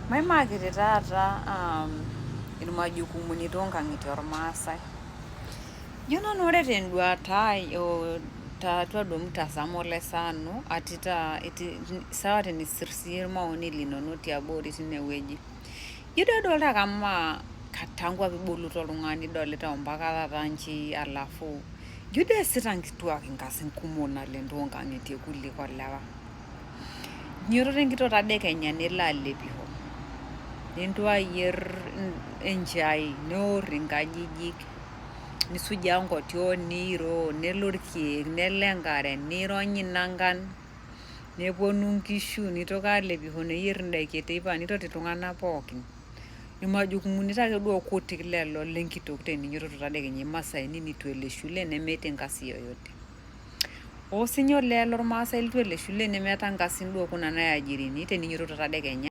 Maimakiti taata irmajukumuni toonkang'itie ormaasai. Ijo nanu ore tenduata ai tiatua duo mtazamo le sanu sawa tenisirr maoni linonok tiabori tinewueji. Ijo duo adolta kama tangu apa iboluto oltung'ani idolita ompaka taata nji alafu ijo duo eesita nkituak inkasin kumok naleng toonkang'itie kuliko ilewa. Inyototo enkitok tadekenya nelo alepisho, nelotu ayierr enchai, neorr inkajijik, nisujaa nkotiok, niiro, nelo irkeek, nelo enkare, nirony inankan, neponu nkishu, nitoki alepisho neyierr indaiki eteipa nitoti iltung'anak pookin. Irmajukumuni taake duo kutik lelo lenkitok teninyototo tadekenya imasaini nitu elo shule nemeeta enkasi yoyote. Sinye olee lormaasai litu elo shule nemeeta nkasin duo kuna naiajirini teninyototo tadekenya